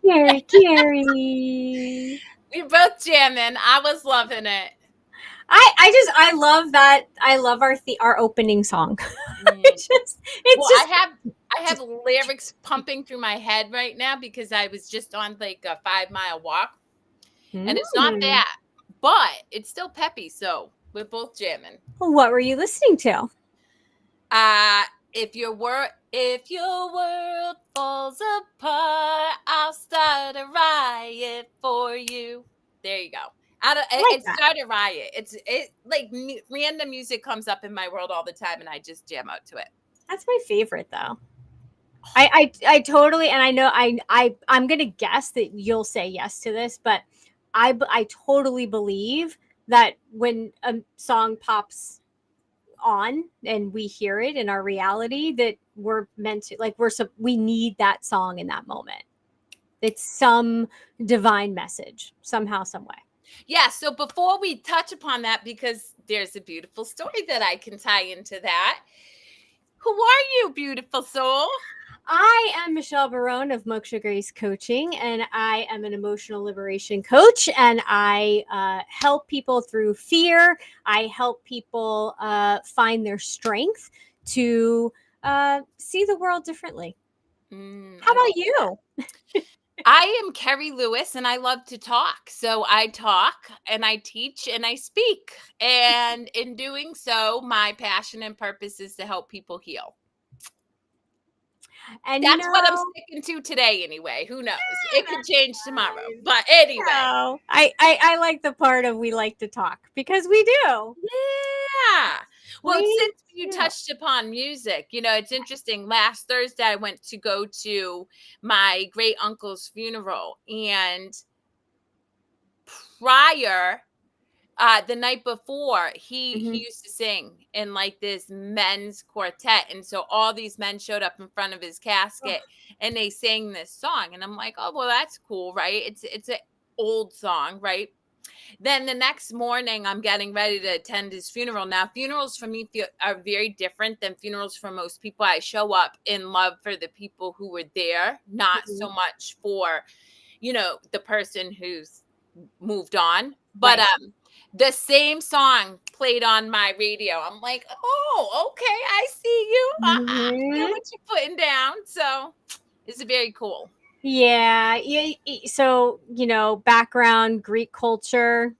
Kerri. We both jamming. I was loving it. I love that. I love our opening song. Mm. It's Well, just I have lyrics pumping through my head right now because I was just on like a 5 mile walk, and it's not mm. that, but it's still peppy. So we're both jamming. What were you listening to? Uh if your world falls apart, I'll start a riot for you. There you go. I like It that. start a riot. It like random music comes up in my world all the time, and I just jam out to it. That's my favorite though. I totally, and I know I'm gonna guess that you'll say yes to this, but I totally believe that when a song pops on and we hear it in our reality, that we're meant to, like, we need that song in that moment. It's some divine message somehow, some way. Yeah, so before we touch upon that, because there's a beautiful story that I can tie into that. Who are you, beautiful soul? I am Michelle Barone of Moksha Grace Coaching, and I am an emotional liberation coach. And I help people through fear. I help people find their strength to see the world differently. How I love about you? I am Kerri Lewis and I love to talk. So I talk and I teach and I speak. And in doing so, my passion and purpose is to help people heal. And That's what I'm sticking to today anyway. Who knows? It could change tomorrow. But anyway. no, I like the part of we like to talk because we do. Yeah. Well, We since you do. touched upon music, it's interesting. Last Thursday, I went to go to my great uncle's funeral. And prior, the night before, he Mhm. used to sing in like this men's quartet, and so all these men showed up in front of his casket, and they sang this song, and I'm like, oh well, that's cool, right? It's an old song, right? Then the next morning, I'm getting ready to attend his funeral. Now, funerals for me are very different than funerals for most people. I show up in love for the people who were there, not so Mhm. much for the person who's moved on. But Right. the same song played on my radio. I'm like, oh, okay, I see you. I feel Mhm. what you're putting down. So it's very cool. Yeah, yeah. So background Greek culture.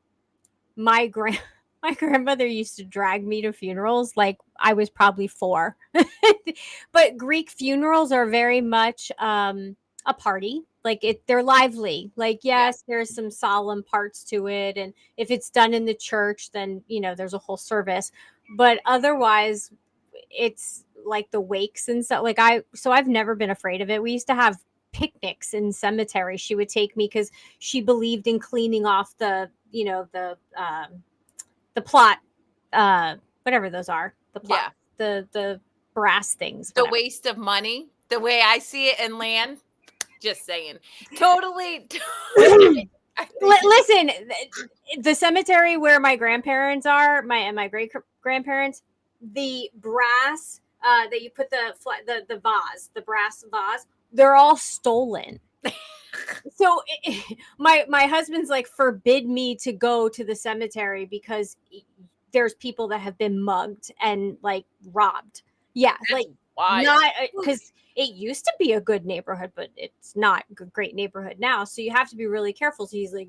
My grand my grandmother used to drag me to funerals like I was probably 4. But Greek funerals are very much a party. Like they're lively. Like Yeah. yes, there's some solemn parts to it, and if it's done in the church, then there's a whole service. But otherwise, it's like the wakes and stuff. I've never been afraid of it. We used to have picnics in cemeteries. She would take me because she believed in cleaning off the plot, whatever those are, the plot, Yeah. the brass things, The whatever. waste of money, the way I see it in land. Just saying. Totally. Totally. I think Listen, the cemetery where my grandparents are, my great grandparents, the brass that you put the vase, the brass vase, they're all stolen. So my husband's like forbid me to go to the cemetery because there's people that have been mugged and like robbed. Yeah, that's like wild. not because it used to be a good neighborhood, but it's not a great neighborhood now. So you have to be really careful. So he's like,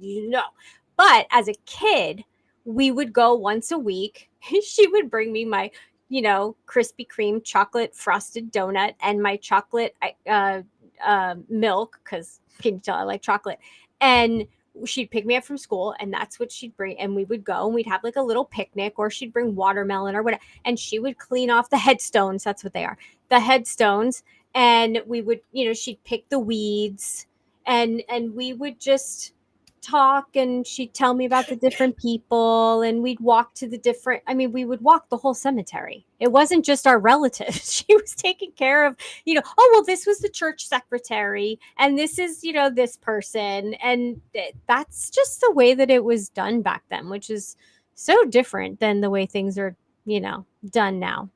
But as a kid, we would go once a week. She would bring me my, Krispy Kreme chocolate frosted donut and my chocolate milk because can you tell I like chocolate? And she'd pick me up from school, and that's what she'd bring. And we would go and we'd have like a little picnic, or she'd bring watermelon or whatever. And she would clean off the headstones. That's what they are, the headstones. And we would, she'd pick the weeds, and we would just talk, and she'd tell me about the different people, and we'd walk to the different, we would walk the whole cemetery. It wasn't just our relatives. She was taking care of, oh well, this was the church secretary, and this is, this person, and that's just the way that it was done back then, which is so different than the way things are, done now.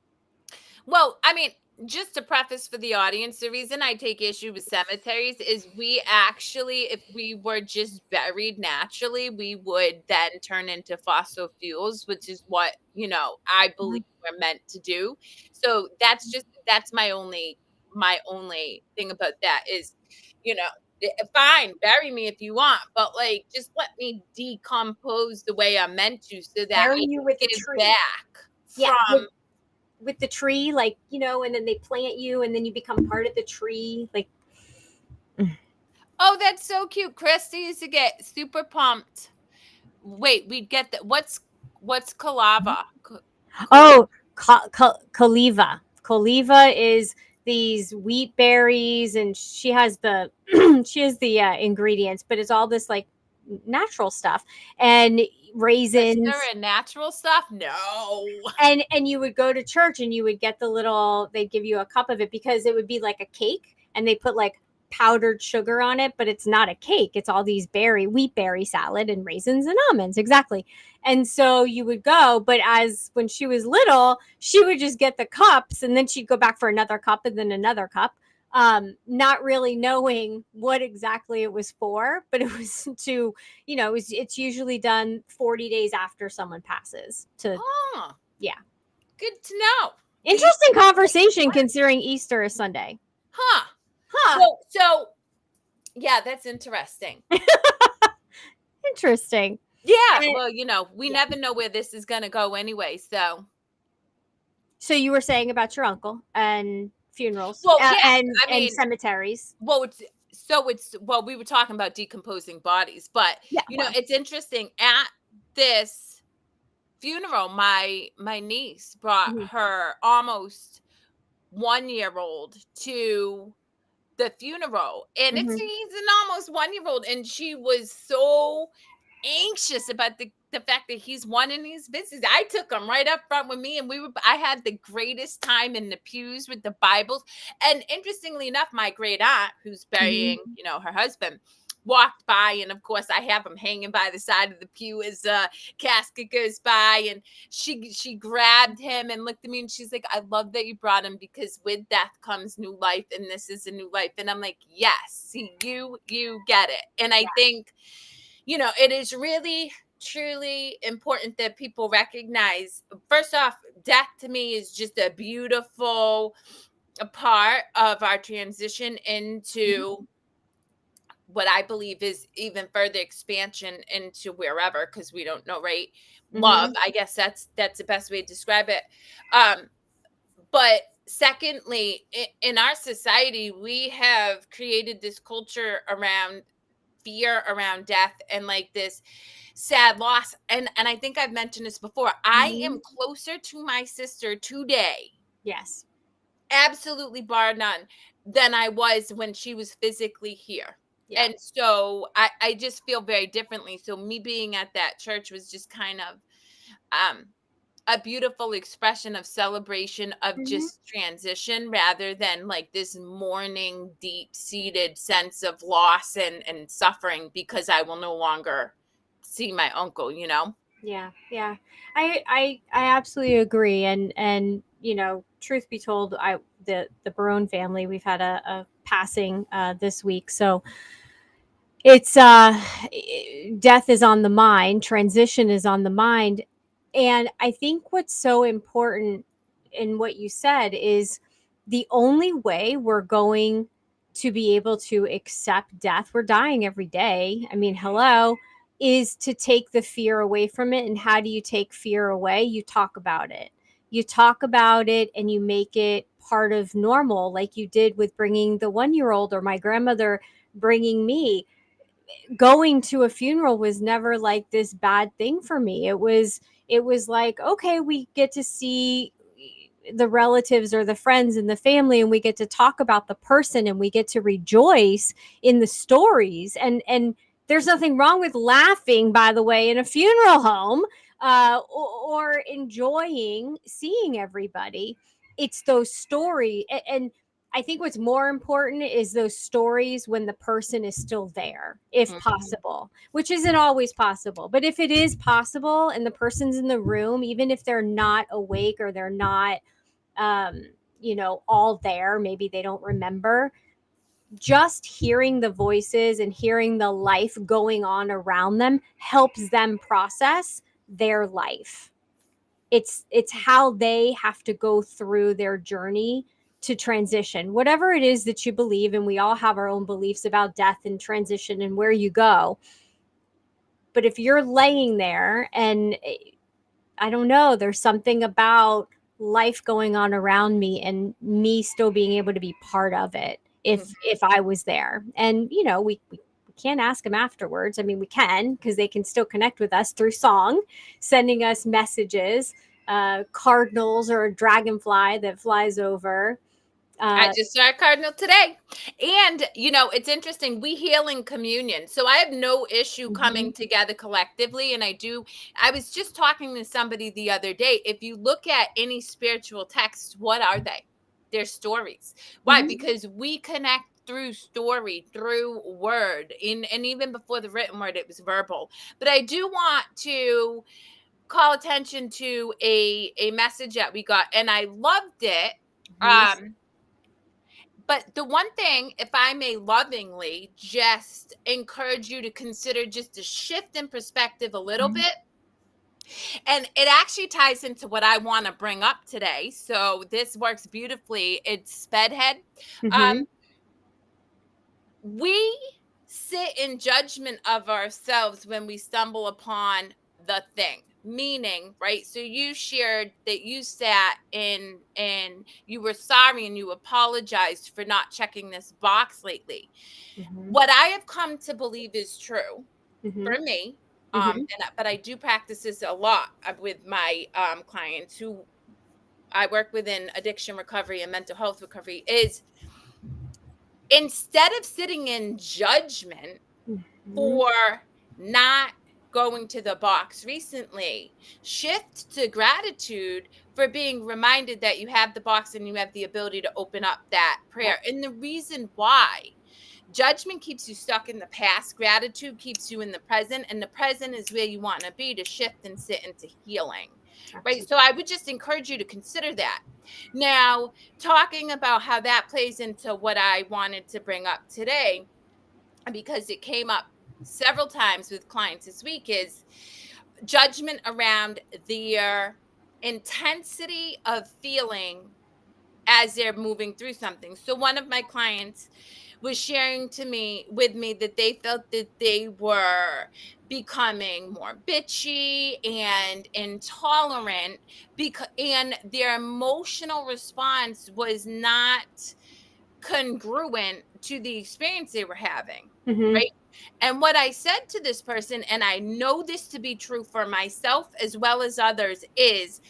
Well, I mean, just to preface for the audience, the reason I take issue with cemeteries is we actually, if we were just buried naturally, we would then turn into fossil fuels, which is what, I believe we're meant to do. So that's my only thing about that is, you know, fine, bury me if you want, but like just let me decompose the way I'm meant to so that Bury I you can with a give tree. back Yeah, from. with the tree, like, and then they plant you and then you become part of the tree. Like, Oh, that's so cute. Christy used to get super pumped. Wait, we'd get the what's kalava? Kali- oh, Kaliva. Kaliva is these wheat berries, and she has the she has the ingredients, but it's all this like natural stuff and Twister raisins. and natural stuff? No. And you would go to church and you would get they'd give you a cup of it because it would be like a cake, and they put like powdered sugar on it, but it's not a cake. It's all these wheat berry salad and raisins and almonds. Exactly. And so you would go, but as when she was little, she would just get the cups and then she'd go back for another cup and then another cup. Not really knowing what exactly it was for, but it was to, it's usually done 40 days after someone passes to, Huh. yeah. Good to know. Interesting conversation considering Easter is Sunday. Huh. Huh. So yeah, that's interesting. Interesting. Yeah, And, well, we never know where this is gonna go anyway. so you were saying about your uncle and funerals Well, yeah, I and mean, cemeteries. well, we were talking about decomposing bodies, but Yeah. Well. it's interesting at this funeral, my niece brought Mhm. her almost 1-year-old to the funeral, and Mhm. he's an almost 1-year-old, and she was so anxious about the fact that he's one in his business. I took him right up front with me, and I had the greatest time in the pews with the Bibles. And interestingly enough, my great aunt, who's Mhm. burying, her husband, walked by, and of course I have him hanging by the side of the pew as casket goes by, and she grabbed him and looked at me, and she's like, I love that you brought him, because with death comes new life, and this is a new life. And I'm like, yes, see, you get it. And I think it is really truly important that people recognize, first off, death to me is just a beautiful part of our transition Mhm. into what I believe is even further expansion into wherever, because we don't know, right? Love, Mhm. I guess that's the best way to describe it. Um, but secondly, in our society, we have created this culture around fear around death and like this sad loss. And I think I've mentioned this before. I am Mhm. closer to my sister today, Yes. absolutely bar none, than I was when she was physically here. Yeah. And so I just feel very differently. So me being at that church was just kind of um a beautiful expression of celebration of Mhm. just transition, rather than like this mourning, deep-seated sense of loss and suffering because I will no longer see my uncle. Yeah. Yeah. I absolutely agree. And truth be told, the Barone family, we've had a passing this week, so it's death is on the mind, transition is on the mind. And I think what's so important in what you said is the only way we're going to be able to accept death, we're dying every day, I mean, hello, is to take the fear away from it. And how do you take fear away? You talk about it. You talk about it and you make it part of normal, like you did with bringing the 1-year old, or my grandmother bringing me. Going to a funeral was never like this bad thing for me. It was like, okay, we get to see the relatives or the friends and the family, and we get to talk about the person, and we get to rejoice in the stories. And there's nothing wrong with laughing, by the way, in a funeral home, or enjoying seeing everybody. It's those stories. And I think what's more important is those stories when the person is still there, if Mhm. possible, which isn't always possible. But if it is possible and the person's in the room, even if they're not awake or they're not, um, all there. Maybe they don't remember. Just hearing the voices and hearing the life going on around them helps them process their life. It's how they have to go through their journey to transition, whatever it is that you believe. And we all have our own beliefs about death and transition and where you go. But if you're laying there and I don't know, there's something about life going on around me and me still being able to be part of it if I was there. And we can't ask them afterwards. I mean, we can, because they can still connect with us through song, sending us messages, cardinals or a dragonfly that flies over. I just saw a cardinal today. And, it's interesting. We heal in communion. So I have no issue coming together collectively. And I was just talking to somebody the other day. If you look at any spiritual texts, what are they? They're stories. Why? Because we connect through story, through word. And even before the written word, it was verbal. But I do want to call attention to a message that we got. And I loved it. But the one thing, if I may lovingly just encourage you to consider just a shift in perspective a little bit, and it actually ties into what I want to bring up today. So this works beautifully. It's Spedhead. We sit in judgment of ourselves when we stumble upon the thing. Meaning, right? So you shared that you sat in and you were sorry and you apologized for not checking this box lately. What I have come to believe is true for me, but I do practice this a lot with my clients who I work with in addiction recovery and mental health recovery, is instead of sitting in judgment for not going to the box recently, shift to gratitude for being reminded that you have the box and you have the ability to open up that prayer. And the reason why judgment keeps you stuck in the past, gratitude keeps you in the present, and the present is where you want to be to shift and sit into healing. Right. So I would just encourage you to consider that. Now, talking about how that plays into what I wanted to bring up today, because it came up several times with clients this week, is judgment around their intensity of feeling as they're moving through something. So one of my clients was sharing with me that they felt that they were becoming more bitchy and intolerant and their emotional response was not congruent to the experience they were having. Right. And what I said to this person, and I know this to be true for myself as well as others, is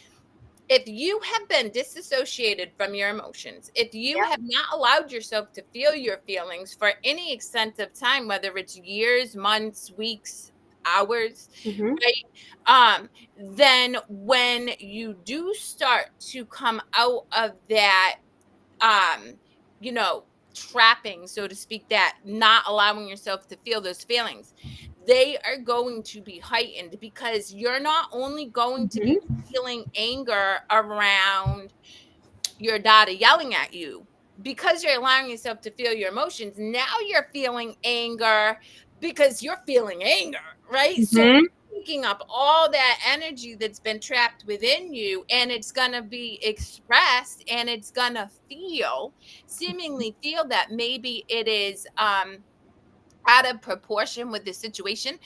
if you have been disassociated from your emotions, if you have not allowed yourself to feel your feelings for any extent of time, whether it's years, months, weeks, hours, right? Then when you do start to come out of that, trapping, so to speak, that not allowing yourself to feel those feelings, they are going to be heightened because you're not only going to be feeling anger around your daughter yelling at you because you're allowing yourself to feel your emotions. Now you're feeling anger because you're feeling anger, right? So picking up all that energy that's been trapped within you, and it's going to be expressed, and it's going to seemingly feel that maybe it is out of proportion with the situation,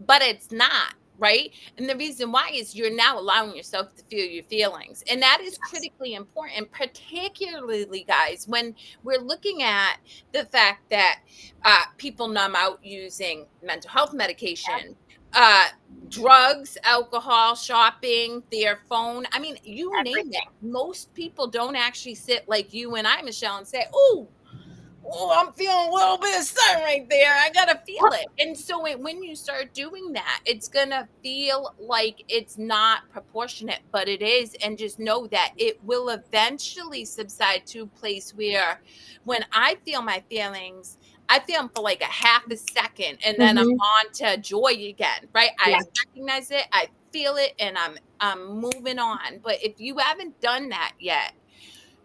but it's not. Right. And the reason why is you're now allowing yourself to feel your feelings. And that is critically important, particularly, guys, when we're looking at the fact that people numb out using mental health medication, drugs, alcohol, shopping, their phone. I mean, you name it. Most people don't actually sit like you and I, Michelle, and say, oh, I'm feeling a little bit of sun right there. I got to feel it. And so when you start doing that, it's going to feel like it's not proportionate, but it is. And just know that it will eventually subside to a place where when I feel my feelings, I feel them for like a half a second and then I'm on to joy again, right? I recognize it, I feel it, and I'm moving on. But if you haven't done that yet,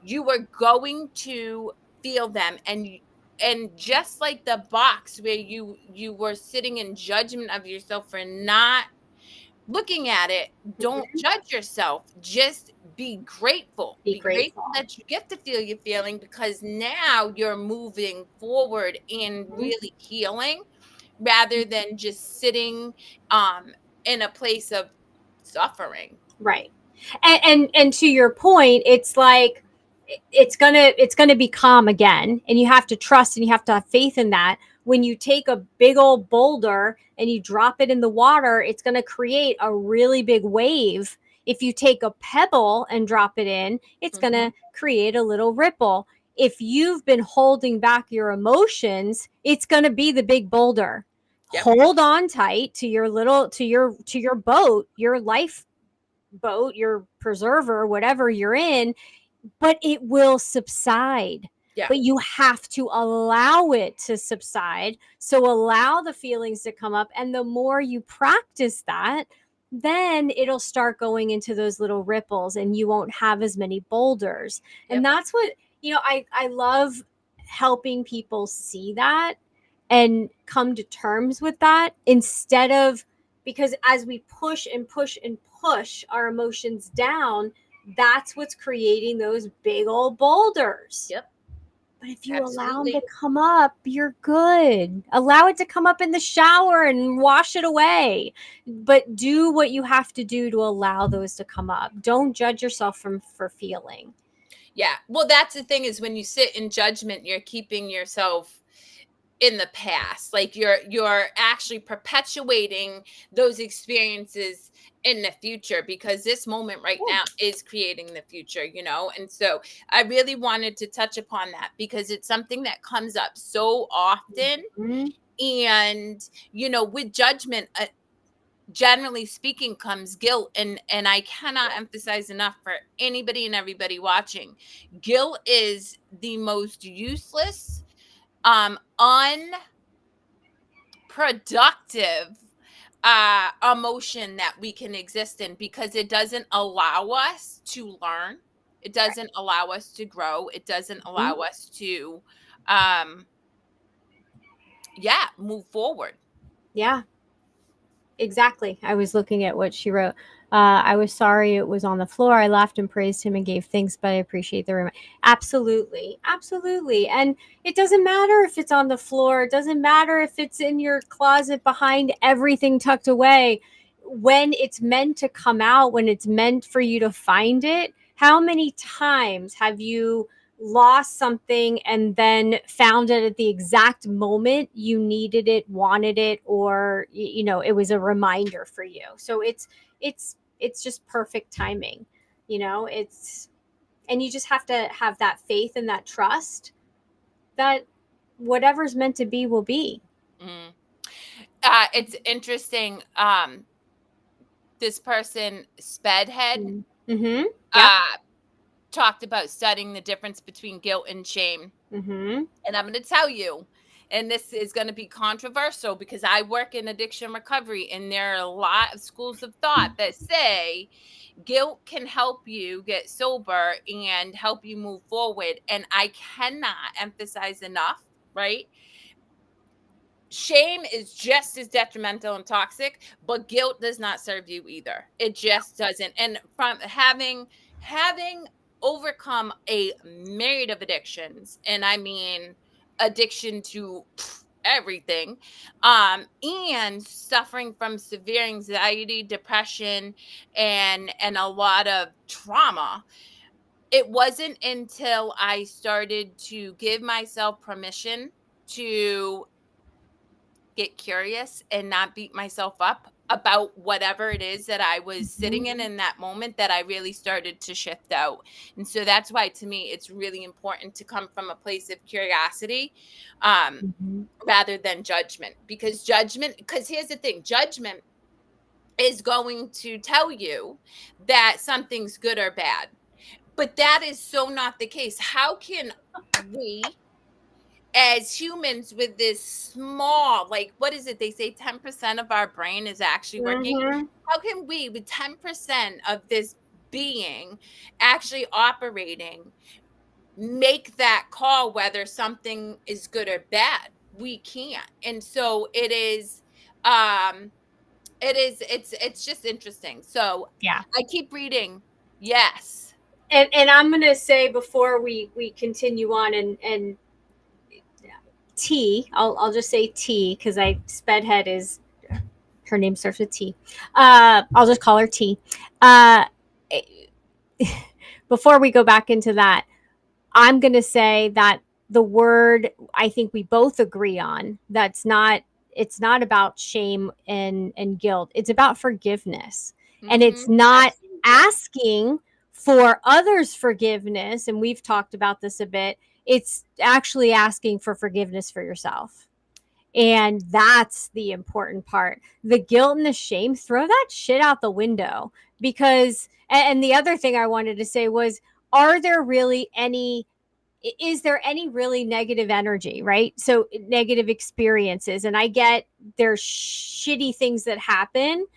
you are going to feel them. And just like the box where you were sitting in judgment of yourself for not looking at it, don't Mhm. judge yourself. Just be grateful. Be Be grateful grateful. that you get to feel your feeling, because now you're moving forward and Mhm. really healing, rather than just sitting um in a place of suffering. Right. And to your point, it's like it's gonna be calm again, and you have to trust and you have to have faith in that. When you take a big old boulder and you drop it in the water, it's gonna create a really big wave. If you take a pebble and drop it in, it's Mhm. gonna create a little ripple. If you've been holding back your emotions, it's gonna be the big boulder. Yep. Hold on tight to your little to your boat, your life boat, your preserver, whatever you're in, but it will subside. Yeah. But you have to allow it to subside. So allow the feelings to come up. And the more you practice that, then it'll start going into those little ripples and you won't have as many boulders. And Yep. that's what, I love helping people see that and come to terms with that instead of, because as we push and push and push our emotions down, that's what's creating those big old boulders. Yep. But if you allow them Absolutely. to come up, you're good. Allow it to come up in the shower and wash it away. But do what you have to do to allow those to come up. Don't judge yourself for feeling. Yeah. Well, that's the thing, is when you sit in judgment, you're keeping yourself in the past. Like you're actually perpetuating those experiences in the future, because this moment right Yeah. now is creating the future. And so I really wanted to touch upon that, because it's something that comes up so often. Mhm. And with judgment, generally speaking, comes guilt. And I cannot emphasize enough for anybody and everybody watching, guilt is the most useless, unproductive emotion that we can exist in, because it doesn't allow us to learn, it doesn't allow us to grow, it doesn't allow Mhm. us to um yeah, move forward. Yeah. Exactly. I was looking at what she wrote. I was sorry it was on the floor. I laughed and praised him and gave thanks, but I appreciate the room. Absolutely. Absolutely. And it doesn't matter if it's on the floor, it doesn't matter if it's in your closet behind everything tucked away. When it's meant to come out, when it's meant for you to find it, how many times have you lost something and then found it at the exact moment you needed it, wanted it, or it was a reminder for you? So it's just perfect timing. It's and you just have to have that faith and that trust that whatever's meant to be will be. Mm. It's interesting. This person, Spedhead, Mm-hmm. Yep. uh talked about studying the difference between guilt and shame. Mm-hmm. And I'm going to tell you, and this is going to be controversial, because I work in addiction recovery, and there are a lot of schools of thought that say guilt can help you get sober and help you move forward. And I cannot emphasize enough, right? Shame is just as detrimental and toxic, but guilt does not serve you either. It just doesn't. And from having overcome a myriad of addictions, and I mean addiction to everything, and suffering from severe anxiety, depression, and a lot of trauma, it wasn't until I started to give myself permission to get curious and not beat myself up about whatever it is that I was sitting Mm-hmm. in that moment, that I really started to shift out. And so that's why, to me, it's really important to come from a place of curiosity, um Mm-hmm. rather than judgment. Because here's the thing, judgment is going to tell you that something's good or bad, but that is so not the case. How can we, as humans with this small, like, what is it? They say 10% of our brain is actually working. Mm-hmm. How can we, with 10% of this being actually operating, make that call whether something is good or bad. We can't. And so it's just interesting. So Yeah. I keep reading. Yes. And I'm going to say before we continue on, and T, I'll just say T, because Spedhead is, her name starts with T. I'll just call her T. Uh, before we go back into that, I'm going to say that the word I think we both agree on, it's not about shame and guilt. It's about forgiveness. And it's not Absolutely. asking for others' forgiveness. And we've talked about this a bit. It's actually asking for forgiveness for yourself. And that's the important part. The guilt and the shame, throw that shit out the window. Because, and the other thing I wanted to say was, are there really any, is there any really negative energy, right? So negative experiences. And I get there's shitty things that happen.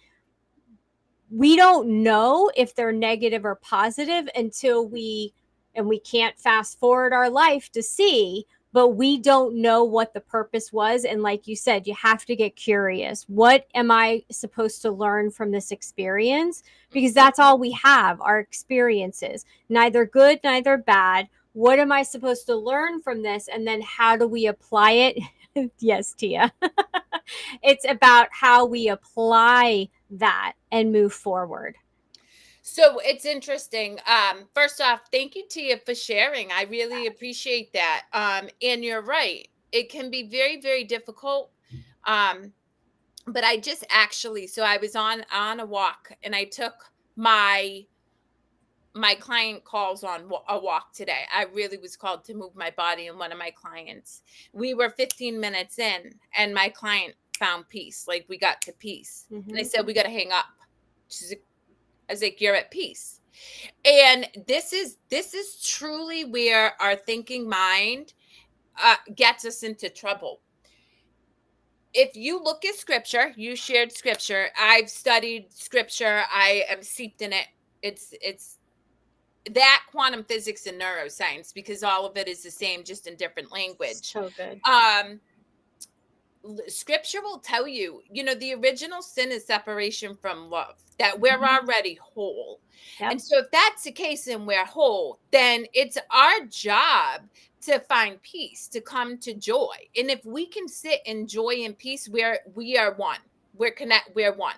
We don't know if they're negative or positive until we can't fast forward our life to see, but we don't know what the purpose was. And like you said, you have to get curious. What am I supposed to learn from this experience? Because that's all we have, our experiences, neither good, neither bad. What am I supposed to learn from this? And then how do we apply it? Yes, Tia. It's about how we apply that and move forward. So it's interesting. First off, thank you, Tia, for sharing. I really appreciate that. And you're right. It can be very, very difficult. Um, but I just actually, so I was on a walk, and I took my my client calls on a walk today. I really was called to move my body, and one of my clients. We were 15 minutes in, and my client found peace. Like, we got to peace. And I said, we got to hang up. She's like, I was like, you're at peace. And this is truly where our thinking mind gets us into trouble. If you look at scripture, you shared scripture. I've studied scripture. I am steeped in it. It's that quantum physics and neuroscience, because all of it is the same, just in different language. So good. Scripture will tell you, the original sin is separation from love, that we're already whole. Yep. And so if that's the case and we're whole, then it's our job to find peace, to come to joy. And if we can sit in joy and peace, we are one. We're one.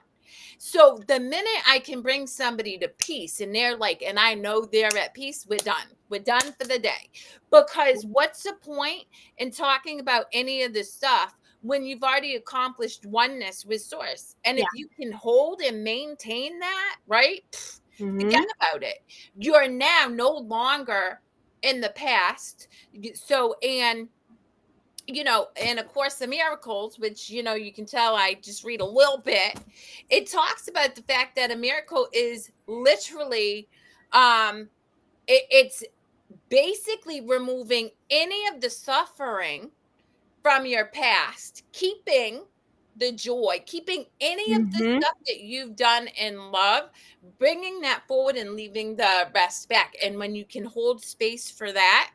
So the minute I can bring somebody to peace, and they're like, and I know they're at peace, we're done. We're done for the day. Because what's the point in talking about any of this stuff when you've already accomplished oneness with source? And if you can hold and maintain that, right? Forget about it. You're now no longer in the past. So, and in A Course in Miracles, which, you can tell I just read a little bit, it talks about the fact that a miracle is literally, it's basically removing any of the suffering from your past, keeping the joy, keeping any of the stuff that you've done in love, bringing that forward and leaving the rest back. And when you can hold space for that,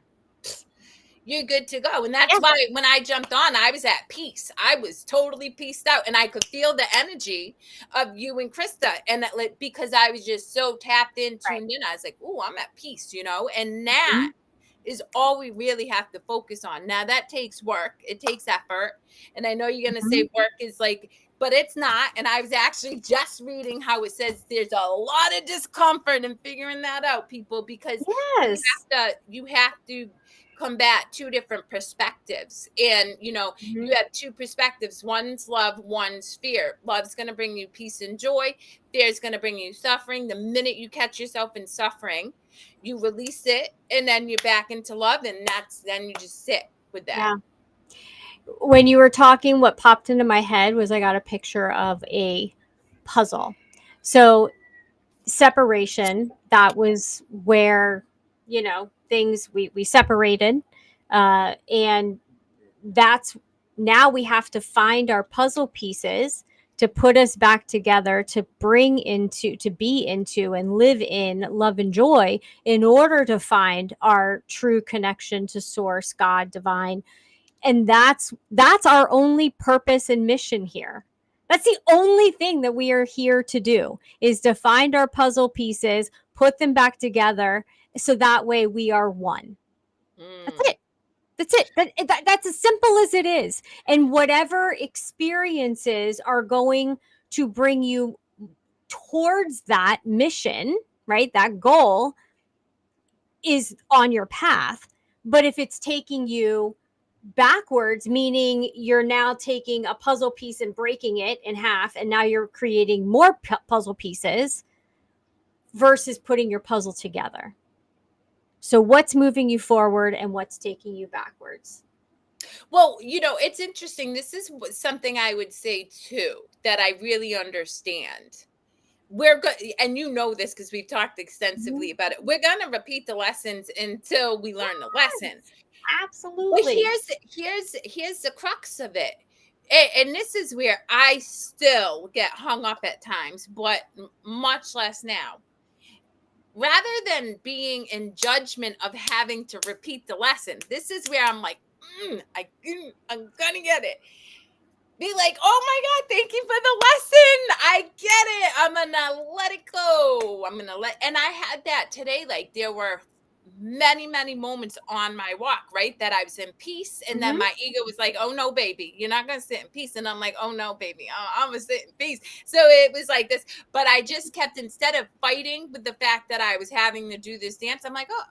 you're good to go. And that's why when I jumped on, I was at peace. I was totally peaced out, and I could feel the energy of you and Krista. And that, like, because I was just so tapped in, tuned in, I was like, oh, I'm at peace, and that is all we really have to focus on. Now, that takes work. It takes effort. And I know you're going to say work is like, but it's not. And I was actually just reading how it says there's a lot of discomfort in figuring that out, people, because you have to combat two different perspectives. And you have two perspectives. One's love, one's fear. Love's going to bring you peace and joy. Fear is going to bring you suffering. The minute you catch yourself in suffering, you release it, and then you're back into love, and then you just sit with that. Yeah. When you were talking, what popped into my head was I got a picture of a puzzle. So separation, that was where things we separated, and that's, now we have to find our puzzle pieces to put us back together, to bring into, to be into, and live in love and joy in order to find our true connection to source, God, divine. And that's our only purpose and mission here. That's the only thing that we are here to do, is to find our puzzle pieces, put them back together, so that way we are one. That's Mm. it. That's it. That's as simple as it is. And whatever experiences are going to bring you towards that mission, right? That goal is on your path. But if it's taking you backwards, meaning you're now taking a puzzle piece and breaking it in half, and now you're creating more puzzle pieces versus putting your puzzle together. So, what's moving you forward and what's taking you backwards? Well, it's interesting. This is something I would say too that I really understand. We're good, and this because we've talked extensively about it. We're going to repeat the lessons until we learn the lesson. But Absolutely. here's the crux of it. And this is where I still get hung up at times, but much less now. Rather than being in judgment of having to repeat the lesson, this is where I'm like, I'm gonna get it. Be like, oh my God, thank you for the lesson. I get it. I'm gonna let it go. And I had that today. Like, there were many, many moments on my walk, right? That I was in peace. And then Mm-hmm. my ego was like, oh no, baby, you're not gonna sit in peace. And I'm like, oh no, baby, I'm gonna sit in peace. So it was like this, but I just kept, instead of fighting with the fact that I was having to do this dance, I'm like, oh,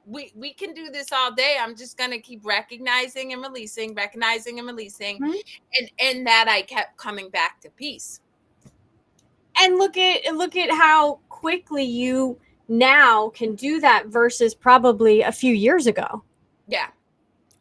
we can do this all day. I'm just going to keep recognizing and releasing, Mm-hmm. and in that I kept coming back to peace. And look at how quickly you now can do that versus probably a few years ago. Yeah.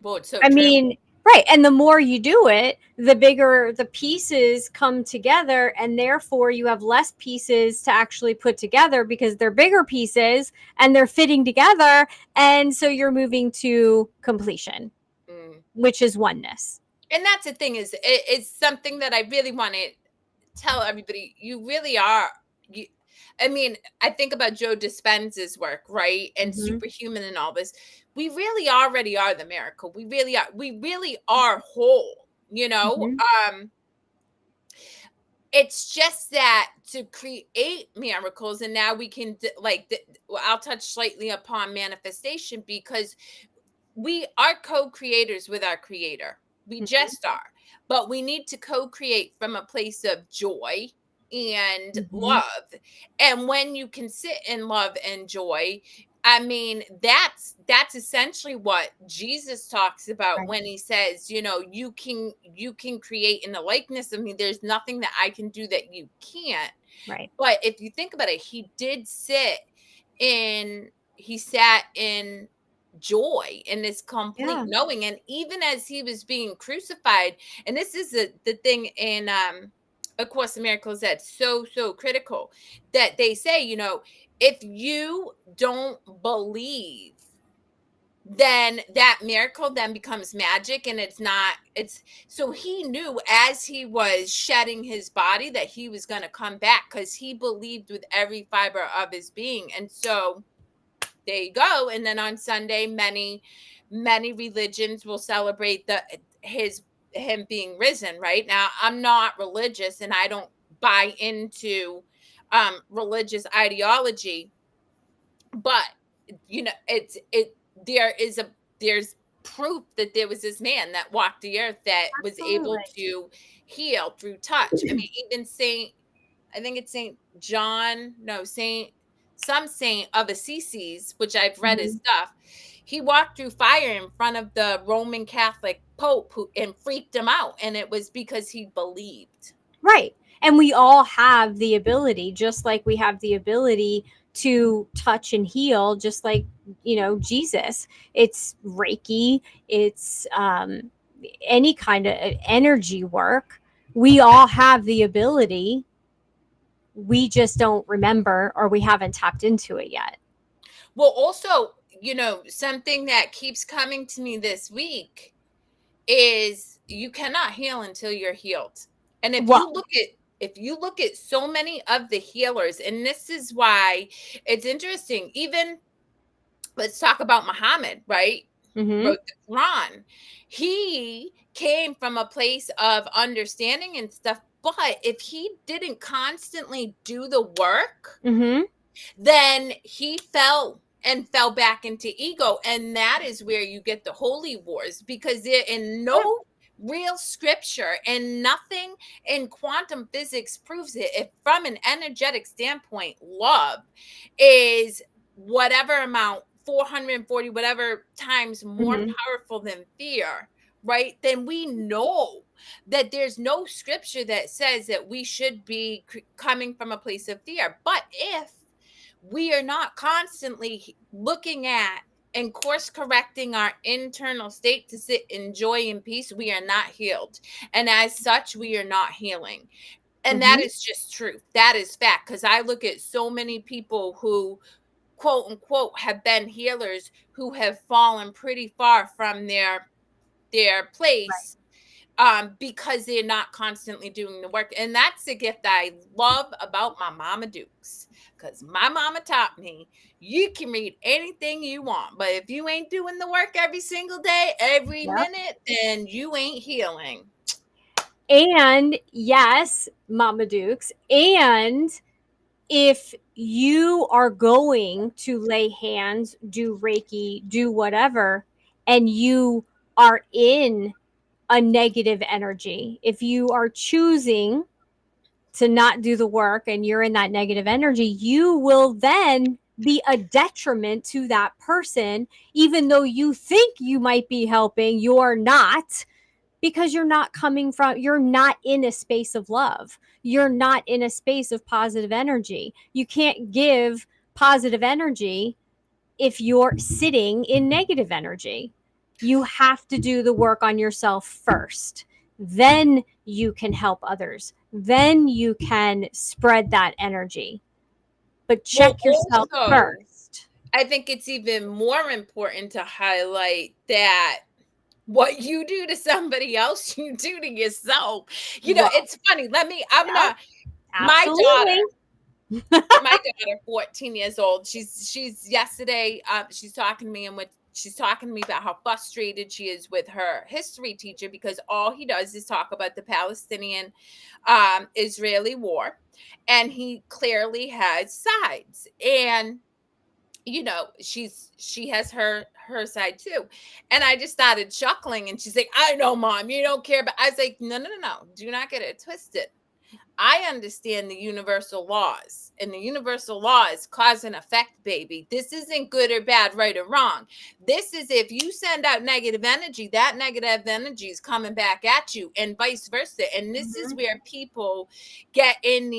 Well, it's so I true. mean, right. And the more you do it, the bigger the pieces come together. And therefore, you have less pieces to actually put together because they're bigger pieces and they're fitting together. And so you're moving to completion, which is oneness. And that's the thing, is it's something that I really want to tell everybody. You really are. I mean, I think about Joe Dispenz's work, right? And Mm-hmm. Superhuman and all this. We really already are the miracle. We really are. We really are whole, Mm-hmm. It's just that to create miracles, and now we can I'll touch slightly upon manifestation, because we are co-creators with our creator. We Mm-hmm. just are. But we need to co-create from a place of joy and Mm-hmm. love. And when you can sit in love and joy, I mean, that's essentially what Jesus talks about Right. when he says, you can create in the likeness of me. There's nothing that I can do that you can't. Right. But if you think about it, he sat in joy, in this complete Yeah. knowing. And even as he was being crucified, and this is the thing in A Course in Miracles that's so critical, that they say, if you don't believe, then that miracle then becomes magic, and it's so he knew as he was shedding his body that he was going to come back, because he believed with every fiber of his being. And so there you go. And then on Sunday, many religions will celebrate him being risen. Right now, I'm not religious, and I don't buy into religious ideology, but it there's proof that there was this man that walked the earth that was able Absolutely. to heal through touch. I mean, even I think it's Saint John, no, Saint of Assisi, which I've read his Mm-hmm. stuff. He walked through fire in front of the Roman Catholic Pope, and freaked him out, and it was because he believed. Right. And we all have the ability, just like we have the ability to touch and heal, just like, Jesus. It's Reiki, it's any kind of energy work. We all have the ability. We just don't remember, or we haven't tapped into it yet. Well, also, something that keeps coming to me this week is you cannot heal until you're healed. And if Well, you look at so many of the healers, and this is why it's interesting, even let's talk about Muhammad, right? mm-hmm, Wrote the Quran. He came from a place of understanding and stuff, but if he didn't constantly do the work, mm-hmm, then he fell back into ego. And that is where you get the holy wars, because there in yeah, no real scripture and nothing in quantum physics proves it. If from an energetic standpoint, love is whatever amount, 440 whatever times more mm-hmm, powerful than fear, right? Then we know that there's no scripture that says that we should be coming from a place of fear. But if we are not constantly looking at and course correcting our internal state to sit in joy and peace, we are not healed. And as such, we are not healing. And that mm-hmm, is just truth. That is fact. Because I look at so many people who, quote unquote, have been healers who have fallen pretty far from their right. place, because they're not constantly doing the work. And that's the gift I love about my Mama Dukes. Because my mama taught me you can read anything you want, but if you ain't doing the work every single day, every Yep. minute, then you ain't healing. And yes, Mama Dukes. And if you are going to lay hands, do Reiki, do whatever, and you are in a negative energy, if you are choosing to not do the work and you're in that negative energy, you will then be a detriment to that person, even though you think you might be helping, you're not, because you're not in a space of love. You're not in a space of positive energy. You can't give positive energy if you're sitting in negative energy. You have to do the work on yourself first. Then you can help others. Then you can spread that energy. But Well, check yourself also, first. I think it's even more important to highlight that what you do to somebody else, you do to yourself. Well, It's funny. I'm yeah, gonna, my absolutely. daughter, my daughter, 14 years old, she's yesterday, she's talking to me, and she's talking to me about how frustrated she is with her history teacher, because all he does is talk about the Palestinian Israeli war, and he clearly has sides. And she has her side too. And I just started chuckling, and she's like, I know, mom, you don't care. But I was like, no, no, no, no, do not get it twisted. I understand the universal laws, and the universal law is cause and effect, baby. This isn't good or bad, right or wrong. This is, if you send out negative energy, that negative energy is coming back at you, and vice versa. And this is Mhm. where people get in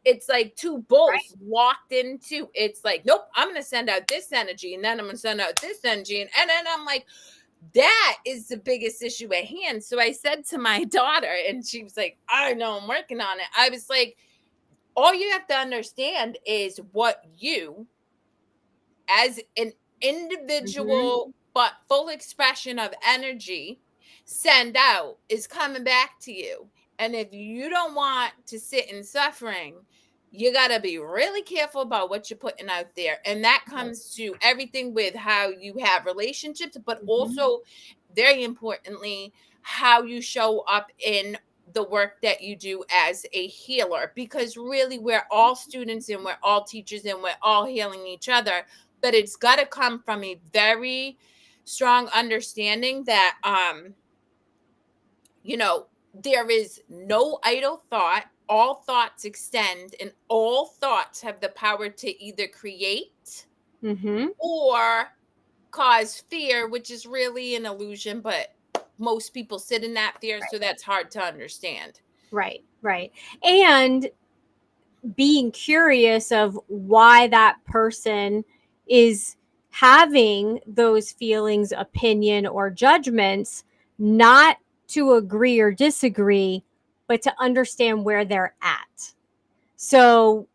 it's like two bulls walked into, it's like, nope, I'm going to send out this energy, and then I'm going to send out this energy. And then I'm like, that is the biggest issue at hand. So I said to my daughter, and she was like, I know, I'm working on it. I was like, all you have to understand is what you, as an Mhm. individual but full expression of energy, send out is coming back to you. And if you don't want to sit in suffering, you got to be really careful about what you're putting out there. And that Right. comes to everything with how you have relationships, but Mhm. also, very importantly, how you show up in the work that you do as a healer. Because really, we're all students, and we're all teachers, and we're all healing each other. But it's got to come from a very strong understanding that there is no idle thought. All thoughts extend, and all thoughts have the power to either create Mhm. or cause fear, which is really an illusion, but most people sit in that fear, so that's hard to understand. Right. Right. And being curious of why that person is having those feelings, opinion, or judgments, not to agree or disagree, but to understand where they're at. So,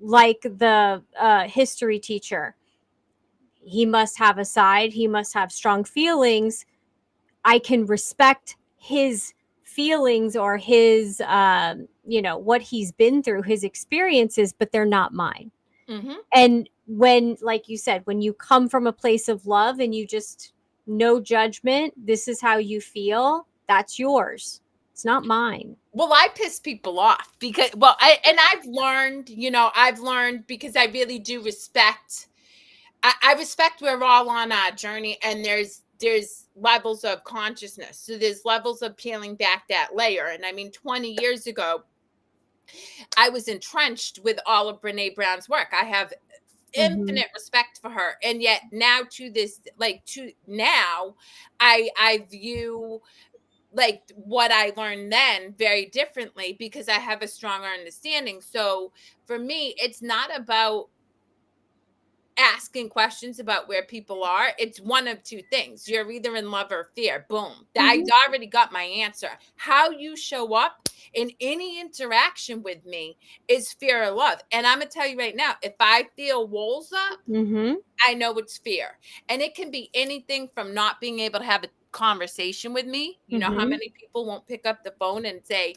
like the history teacher, he must have a side, he must have strong feelings. I can respect his feelings or his, what he's been through, his experiences, but they're not mine. Mm-hmm. And when, like you said, when you come from a place of love and you just, no judgment, this is how you feel, that's yours. It's not mine. Well, I piss people off because, I've learned because I really do respect. I respect we're all on our journey, and there's levels of consciousness. So there's levels of peeling back that layer. And I mean, 20 years ago, I was entrenched with all of Brene Brown's work. I have Mm-hmm. infinite respect for her, and yet now to now, I view like what I learned then very differently because I have a stronger understanding. So for me, it's not about asking questions about where people are. It's one of two things. You're either in love or fear. Boom. I Mm-hmm. already got my answer. How you show up in any interaction with me is fear or love. And I'm going to tell you right now, if I feel walls up, Mm-hmm. I know it's fear. And it can be anything from not being able to have a conversation with me. You know how Mm-hmm. many people won't pick up the phone and say,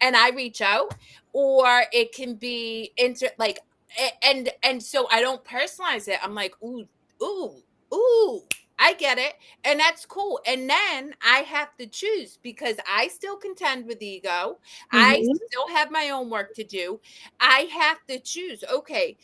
and I reach out, or it can be and so I don't personalize it. I'm like, ooh, ooh, ooh, I get it. And that's cool. And then I have to choose because I still contend with ego. I Mm-hmm. still have my own work to do. I have to choose. Okay,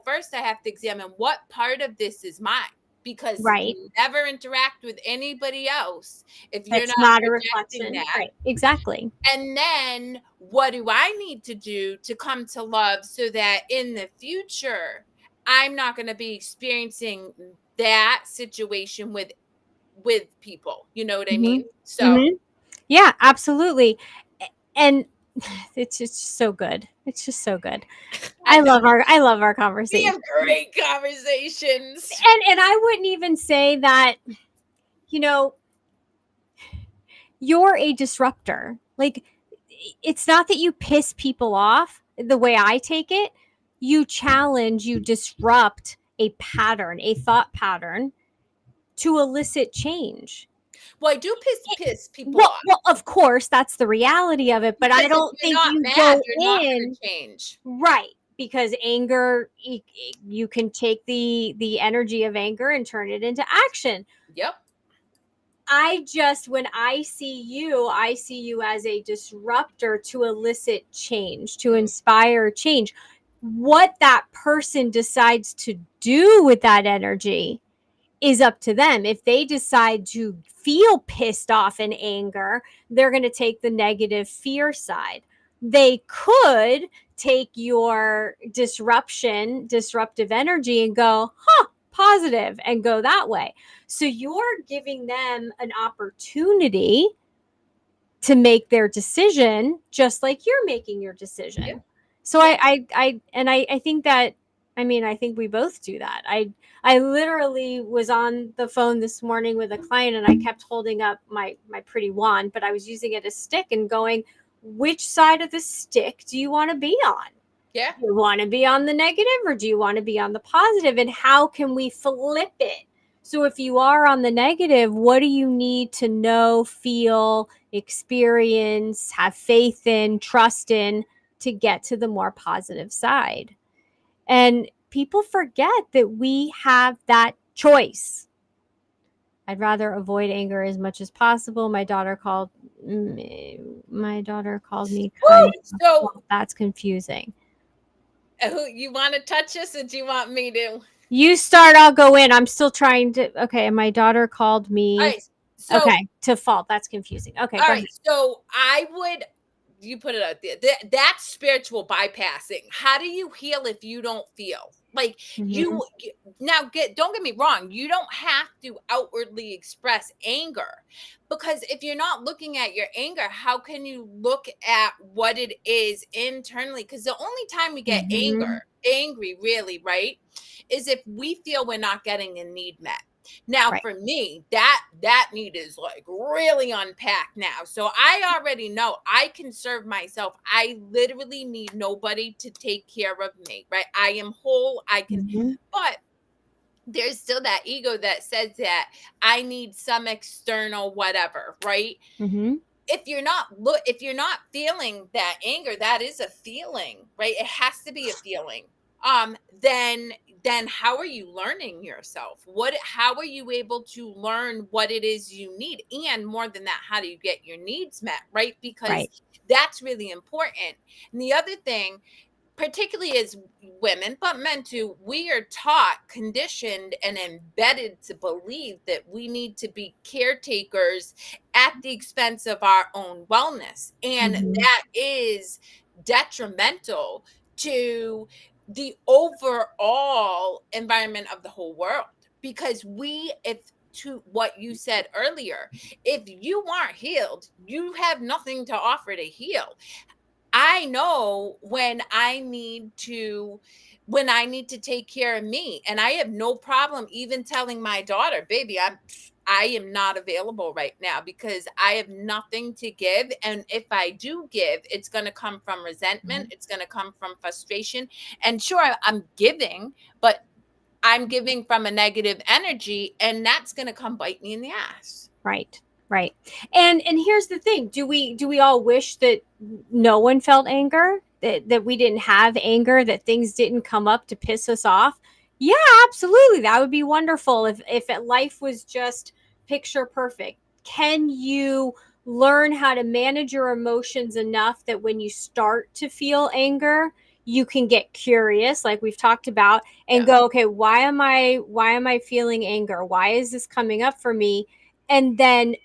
first I have to examine what part of this is mine because Right. you never interact with anybody else if you're That's not not a projecting reflection. that. Right. Exactly. And then what do I need to do to come to love so that in the future I'm not going to be experiencing that situation with people. You know what I Mm-hmm. mean? So Mm-hmm. Yeah, absolutely. And it's just so good. It's just so good. I know I love our we conversation. have great conversations. And I wouldn't even say that, you know, you're a disruptor. Like, it's not that you piss people off the way I take it. You challenge, you disrupt a pattern, a thought pattern to elicit change. Well, I do piss people Well, off well, of course, that's the reality of it, but I because if don't you're think not you mad, go you're not going in to change. right, because anger, you can take the energy of anger and turn it into action. Yep. When I see you as a disruptor to elicit change, to Mm. inspire change. What that person decides to do with that energy is up to them. If they decide to feel pissed off and anger, they're going to take the negative fear side. They could take your disruptive energy and go, positive, and go that way. So you're giving them an opportunity to make their decision just like you're making your Yeah. decision. So Yeah. I think that, I think we both do that. I literally was on the phone this morning with a client and I kept holding up my pretty wand, but I was using it as stick and going, which side of the stick do you want to be on? Yeah. Do you want to be on the negative or do you want to be on the positive? And how can we flip it? So if you are on the negative, what do you need to know, feel, experience, have faith in, trust in to get to the more positive side? And people forget that we have that choice. I'd rather avoid anger as much as possible. My daughter called me Woo! kind of, So, well, that's confusing. who you want to touch us, or do you want me to? You start, I'll go in. I'm still trying to. Okay, and my daughter called All me. right. So, Okay, to fault. That's confusing. Okay, all go ahead. right. So, I would. You put it out there. That's spiritual bypassing. How do you heal if you don't feel? Like Mm-hmm. you now get don't get me wrong, you don't have to outwardly express anger because if you're not looking at your anger, how can you look at what it is internally? Because the only time we get Mm-hmm. angry really, right, is if we feel we're not getting a need met. Now, Right. for me, that need is like really unpacked now. So I already know I can serve myself. I literally need nobody to take care of me, right? I am whole. I can, Mm-hmm. but there's still that ego that says that I need some external whatever, right? Mm-hmm. if you're not feeling that anger, that is a feeling, right? It has to be a feeling. Then how are you learning yourself? How are you able to learn what it is you need? And more than that, how do you get your needs met, right? Because Right. that's really important. And the other thing, particularly as women, but men too, we are taught, conditioned, and embedded to believe that we need to be caretakers at the expense of our own wellness. And Mhm. that is detrimental to the overall environment of the whole world. Because if to what you said earlier, if you aren't healed, you have nothing to offer to heal. I know when I need to take care of me, and I have no problem even telling my daughter, "Baby, I am not available right now because I have nothing to give, and if I do give, it's going to come from resentment, Right. it's going to come from frustration." And sure, I'm giving, but I'm giving from a negative energy, and that's going to come bite me in the ass. Right. Right. And here's the thing. Do we all wish that no one felt anger? That we didn't have anger, that things didn't come up to piss us off? Yeah, absolutely. That would be wonderful if life was just picture perfect. Can you learn how to manage your emotions enough that when you start to feel anger, you can get curious, like we've talked about, and Yeah. go, okay, why am I feeling anger? Why is this coming up for me? And then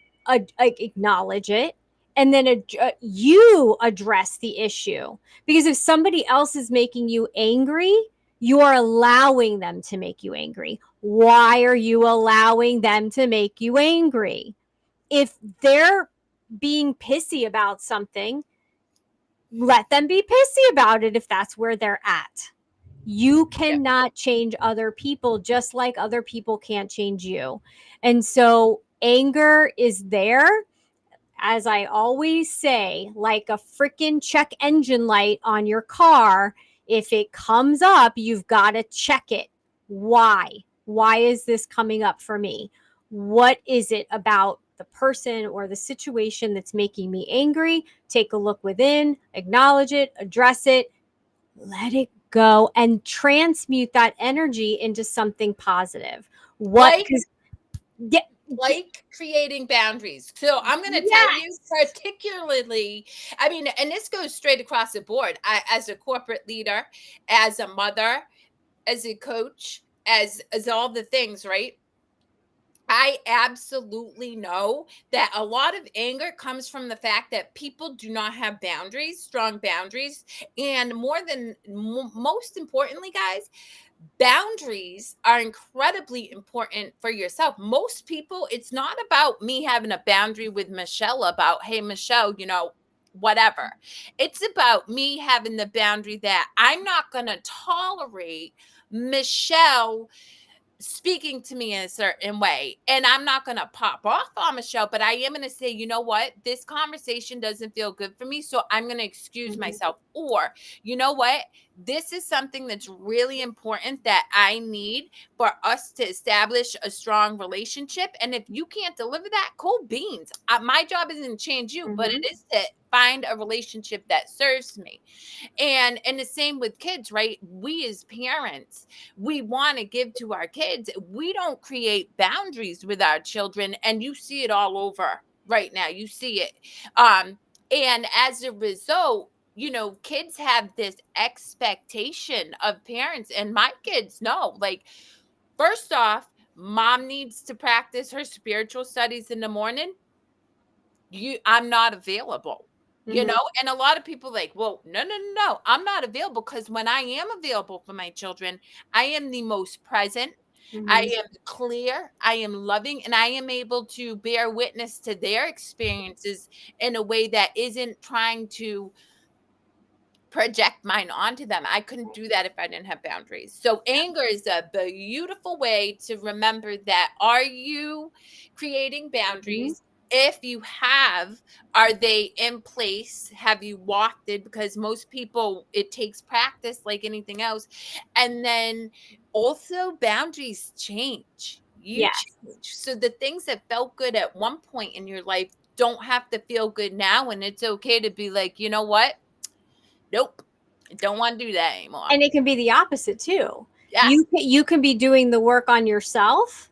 acknowledge it, and then you address the issue. Because if somebody else is making you angry, you are allowing them to make you angry. Why are you allowing them to make you angry? If they're being pissy about something, let them be pissy about it if that's where they're at. You Yeah. cannot change other people, just like other people can't change you. And so anger is there, as I always say, like a freaking check engine light on your car. If it comes up, you've got to check it. Why? Why is this coming up for me? What is it about the person or the situation that's making me angry? Take a look within, acknowledge it, address it, let it go, and transmute that energy into something positive. What? Like Because yeah, creating boundaries. So I'm going to tell you, yes. particularly, I mean, and this goes straight across the board. As a corporate leader, as a mother, as a coach, as all the things, right? I absolutely know that a lot of anger comes from the fact that people do not have boundaries, strong boundaries, and most importantly, guys, boundaries are incredibly important for yourself. Most people, it's not about me having a boundary with Michelle about, hey, Michelle, whatever. It's about me having the boundary that I'm not going to tolerate Michelle speaking to me in a certain way. And I'm not going to pop off on Michelle, but I am going to say, you know what? This conversation doesn't feel good for me. So I'm going to excuse Mhm. myself. Or, you know what? This is something that's really important that I need for us to establish a strong relationship. And if you can't deliver that, cool beans. My job isn't to change you, but it Mhm. is to find a relationship that serves me. And the same with kids, right? We as parents, we want to give to our kids. We don't create boundaries with our children, and you see it all over right now. You see it. And as a result, kids have this expectation of parents, and my kids know, like, first off, mom needs to practice her spiritual studies in the morning. I'm not available. Mhm. And a lot of people like, well, no, no, no, no, I'm not available, because when I am available for my children, I am the most present, I Mhm. am clear, I am loving, and I am able to bear witness to their experiences in a way that isn't trying to project mine onto them. I couldn't do that if I didn't have boundaries. So anger is a beautiful way to remember that. Are you creating Mhm. boundaries? If you have, are they in place? Have you walked it? Because most people, it takes practice like anything else. And then also, boundaries change. You Yes. change. So the things that felt good at one point in your life don't have to feel good now, and it's okay to be like, you know what? Nope. I don't want to do that anymore. And it can be the opposite too. Yes. You can be doing the work on yourself,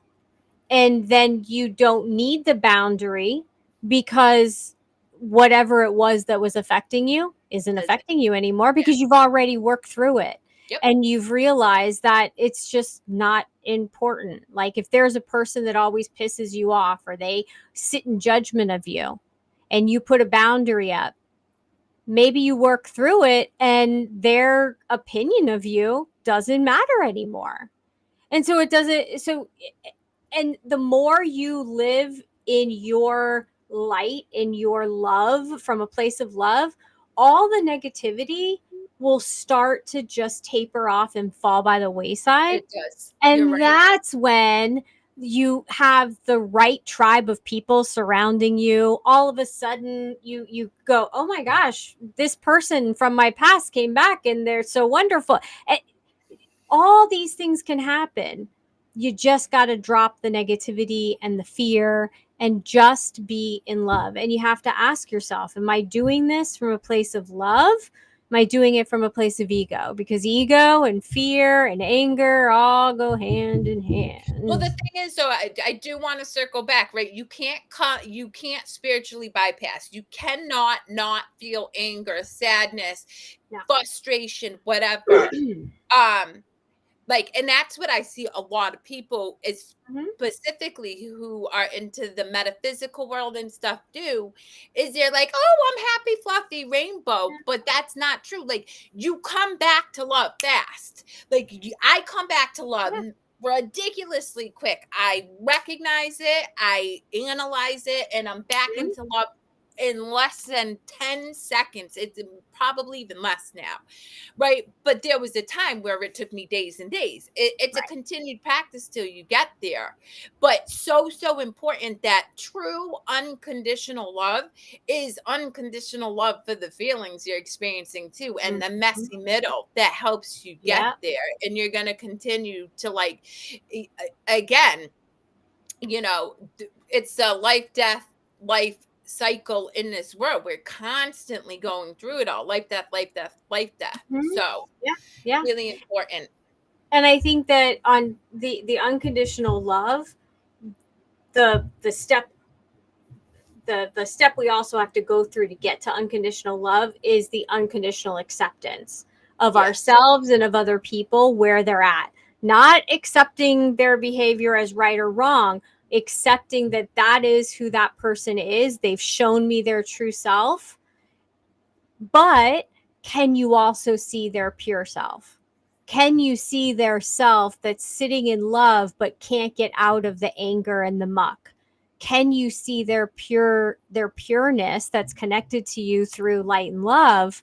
and then you don't need the boundary because whatever it was that was affecting you isn't affecting you anymore, because you've already worked through it. Yep. And you've realized that it's just not important. Like if there's a person that always pisses you off, or they sit in judgment of you, and you put a boundary up, maybe you work through it and their opinion of you doesn't matter anymore. And so it doesn't, so, and the more you live in your light, in your love, from a place of love, all the negativity will start to just taper off and fall by the wayside. It does. You're And right. that's when you have the right tribe of people surrounding you. All of a sudden you go, oh my gosh, this person from my past came back and they're so wonderful. And all these things can happen. You just got to drop the negativity and the fear and just be in love. And you have to ask yourself, am I doing this from a place of love? Am I doing it from a place of ego? Because ego and fear and anger all go hand in hand. Well, the thing is, so I do want to circle back, right? You can't spiritually bypass. You cannot not feel anger, sadness, No. frustration, whatever. Like, and that's what I see a lot of people is specifically who are into the metaphysical world and stuff do, is they're like, oh, I'm happy, fluffy, rainbow. But that's not true. Like, you come back to love fast. Like, I come back to love ridiculously quick. I recognize it, I analyze it, and I'm back into love in less than 10 seconds. It's probably even less now, right? But there was a time where it took me days and days. It's a continued practice till you get there. But so important that true unconditional love is unconditional love for the feelings you're experiencing too, and the messy middle that helps you get there. And you're going to continue to, like, again, you know, it's a life, death, life cycle in this world. We're constantly going through it all. Life, death, life, death, life, death. So really important. And I think that on the unconditional love, the step the step we also have to go through to get to unconditional love is the unconditional acceptance of ourselves and of other people where they're at. Not accepting their behavior as right or wrong, accepting that that is who that person is. They've shown me their true self. But can you also see their pure self? Can you see their self that's sitting in love but can't get out of the anger and the muck? Can you see their pureness that's connected to you through light and love?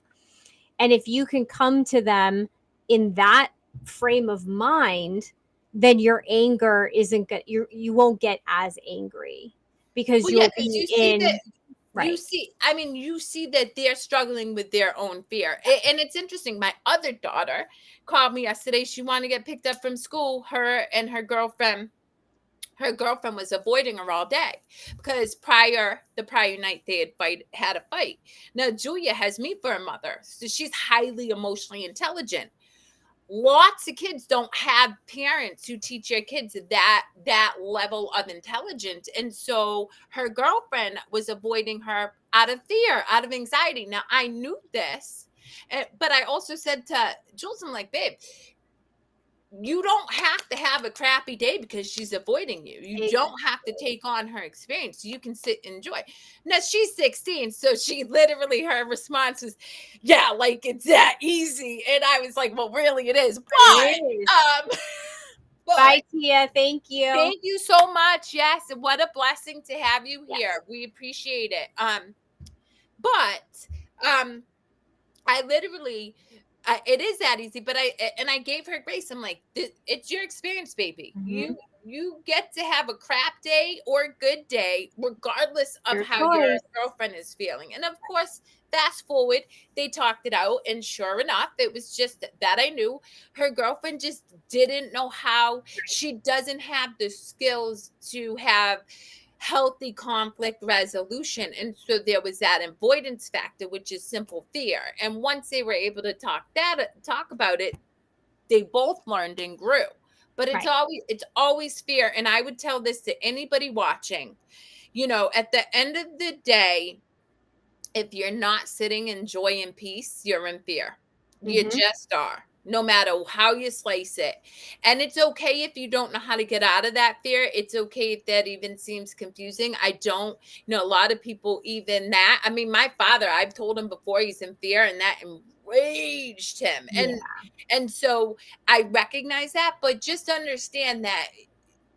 And if you can come to them in that frame of mind, then your anger isn't good. You won't get as angry because you'll be in. Right. You see that they're struggling with their own fear. And it's interesting. My other daughter called me yesterday. She wanted to get picked up from school. Her and her girlfriend was avoiding her all day because the prior night they had a fight. Now Julia has me for a mother, so she's highly emotionally intelligent. Lots of kids don't have parents who teach their kids that level of intelligence. And so her girlfriend was avoiding her out of fear, out of anxiety. Now I knew this, but I also said to Jules, I'm like, babe, you don't have to have a crappy day because she's avoiding you. You don't have to take on her experience. You can sit and enjoy. Now she's 16, so she literally, her response was, yeah, like it's that easy. And I was like, well, really it is. But bye, Tia. Thank you. Thank you so much. Yes, what a blessing to have you here. We appreciate it. I literally, it is that easy, but I gave her grace. I'm like, it's your experience, baby. You get to have a crap day or a good day, regardless of how your girlfriend is feeling. And of course, fast forward, they talked it out, and sure enough, it was just that I knew her girlfriend just didn't know how. She doesn't have the skills to have healthy conflict resolution. And so there was that avoidance factor, which is simple fear. And once they were able to talk about it, they both learned and grew. But Right. it's always fear. And I would tell this to anybody watching, at the end of the day, if you're not sitting in joy and peace, you're in fear. You Mm-hmm. just are, no matter how you slice it. And it's okay if you don't know how to get out of that fear. It's okay if that even seems confusing. I don't, a lot of people, even that. I mean, my father, I've told him before he's in fear, and that enraged him. Yeah. And so I recognize that, but just understand that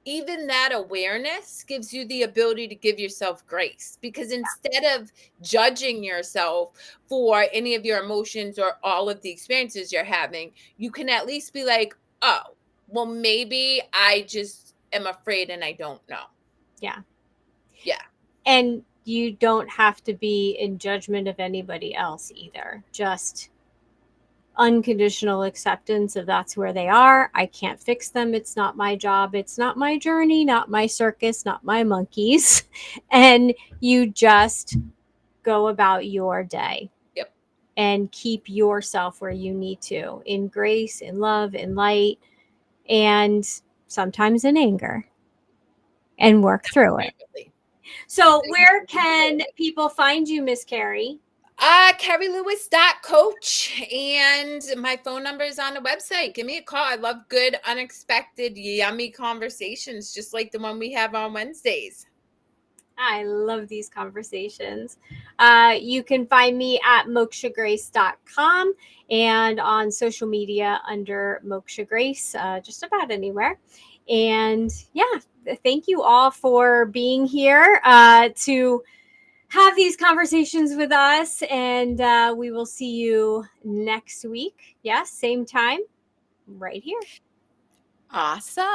even that awareness gives you the ability to give yourself grace, because instead of judging yourself for any of your emotions or all of the experiences you're having, you can at least be like, oh, well, maybe I just am afraid and I don't know. Yeah. Yeah. And you don't have to be in judgment of anybody else either. Just unconditional acceptance of that's where they are. I can't fix them. It's not my job. It's not my journey, not my circus, not my monkeys. And you just go about your day Yep. and keep yourself where you need to, in grace, in love, in light, and sometimes in anger, and work through it. Definitely. So, where can people find you, Miss Kerri? KerriLewis.Coach, and my phone number is on the website. Give me a call. I love good, unexpected, yummy conversations, just like the one we have on Wednesdays. I love these conversations. You can find me at mokshagrace.com and on social media under Moksha Grace, just about anywhere. And yeah, thank you all for being here to have these conversations with us. And we will see you next week. Yes, same time, right here. Awesome.